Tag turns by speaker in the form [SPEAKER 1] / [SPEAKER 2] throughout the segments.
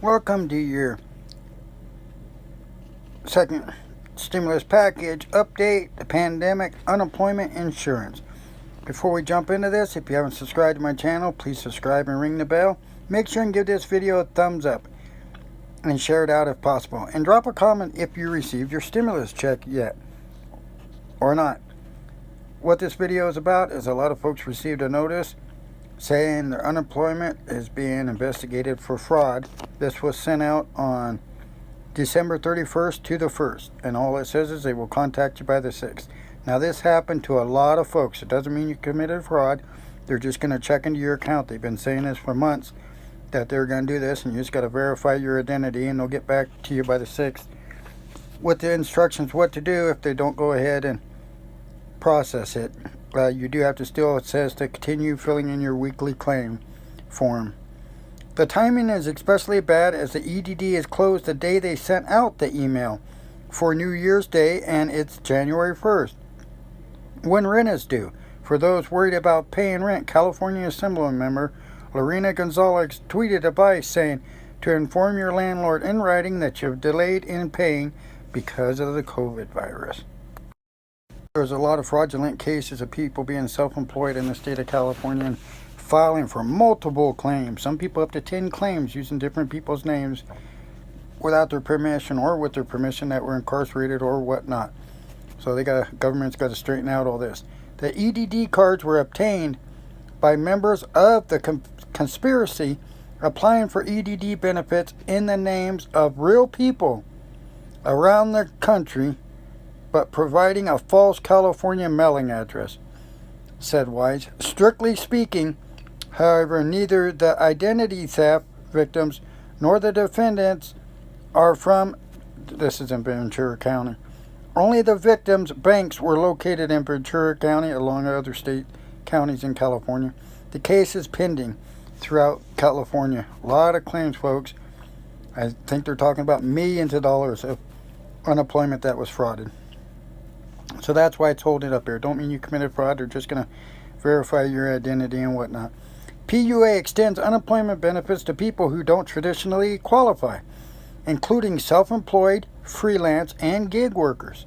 [SPEAKER 1] Welcome to your second stimulus package update, the pandemic unemployment insurance. Before we jump into this, if you haven't subscribed to my channel, please subscribe and ring the bell. Make sure and give this video a thumbs up and share it out if possible. And drop a comment if you received your stimulus check yet or not. What this video is about is a lot of folks received a notice saying their unemployment is being investigated for fraud. This was sent out on December 31st to the 1st, and all it says is they will contact you by the 6th. Now this happened to a lot of folks. It doesn't mean you committed fraud. They're just going to check into your account. They've been saying this for months, that they're going to do this, and you just got to verify your identity, and they'll get back to you by the 6th with the instructions what to do if they don't go ahead and process it. You do have to still, it says, to continue filling in your weekly claim form. The timing is especially bad as the EDD is closed the day they sent out the email for New Year's Day, and it's January 1st when rent is due. For those worried about paying rent, California Assembly member Lorena Gonzalez tweeted advice saying to inform your landlord in writing that you've delayed in paying because of the COVID virus. There's a lot of fraudulent cases of people being self-employed in the state of California and filing for multiple claims. Some people up to 10 claims using different people's names without their permission or with their permission that were incarcerated or whatnot. So government's got to straighten out all this. The EDD cards were obtained by members of the conspiracy applying for EDD benefits in the names of real people around the country, but providing a false California mailing address, said Wise. Strictly speaking, however, neither the identity theft victims nor the defendants are from, this is in Ventura County. Only the victims' banks were located in Ventura County, along with other state counties in California. The case is pending throughout California. A lot of claims, folks. I think they're talking about millions of dollars of unemployment that was frauded. So that's why it's holding up here. Don't mean you committed fraud. They're just going to verify your identity and whatnot. PUA extends unemployment benefits to people who don't traditionally qualify, including self-employed, freelance, and gig workers.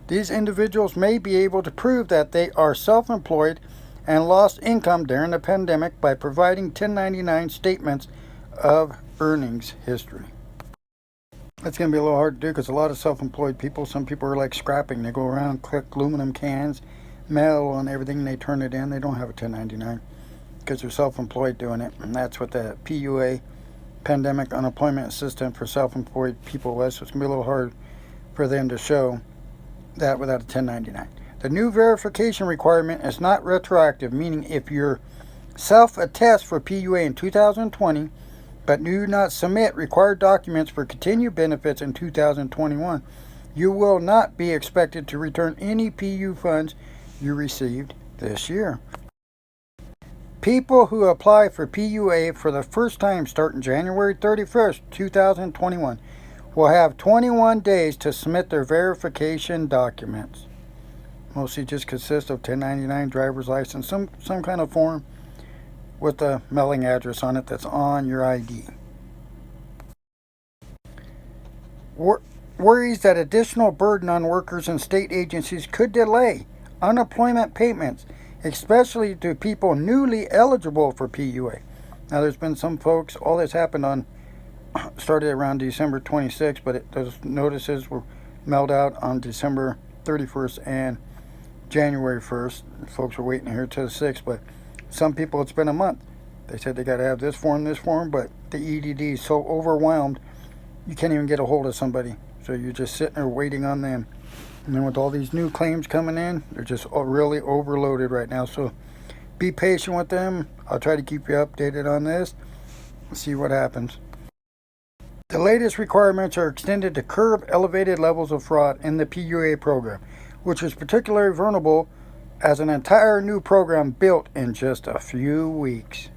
[SPEAKER 1] These individuals may be able to prove that they are self-employed and lost income during the pandemic by providing 1099 statements of earnings history. It's going to be a little hard to do because a lot of self-employed people, some people are like scrapping. They go around, collect aluminum cans, metal and everything, and they turn it in. They don't have a 1099 because they're self-employed doing it. And that's what the PUA, Pandemic Unemployment Assistance for Self-Employed People, was. So it's going to be a little hard for them to show that without a 1099. The new verification requirement is not retroactive, meaning if you're self-attest for PUA in 2020, but do not submit required documents for continued benefits in 2021, you will not be expected to return any PU funds you received this year. People who apply for PUA for the first time starting January 31st, 2021 will have 21 days to submit their verification documents. Mostly just consists of 1099 driver's license, some kind of form with a mailing address on it that's on your ID. Worries that additional burden on workers and state agencies could delay unemployment payments, especially to people newly eligible for PUA. Now there's been some folks, all this happened started around December 26th, but those notices were mailed out on December 31st and January 1st. Folks were waiting here till the 6th, but some people, it's been a month. They said they got to have this form, but the EDD is so overwhelmed, you can't even get a hold of somebody. So you're just sitting there waiting on them. And then with all these new claims coming in, they're just really overloaded right now. So be patient with them. I'll try to keep you updated on this. See what happens. The latest requirements are extended to curb elevated levels of fraud in the PUA program, which is particularly vulnerable as an entire new program built in just a few weeks.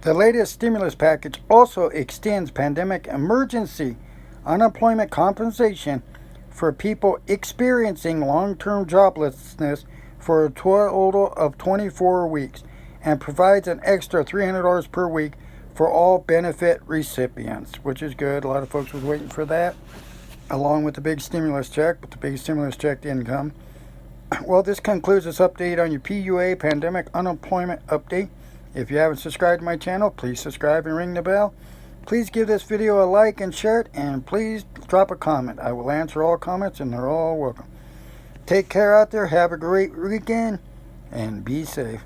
[SPEAKER 1] The latest stimulus package also extends pandemic emergency unemployment compensation for people experiencing long-term joblessness for a total of 24 weeks and provides an extra $300 per week for all benefit recipients, which is good. A lot of folks was waiting for that, along with the big stimulus check, but the big stimulus check didn't come. Well, this concludes this update on your PUA Pandemic Unemployment Update. If you haven't subscribed to my channel, please subscribe and ring the bell. Please give this video a like and share it, and please drop a comment. I will answer all comments, and they're all welcome. Take care out there. Have a great weekend, and be safe.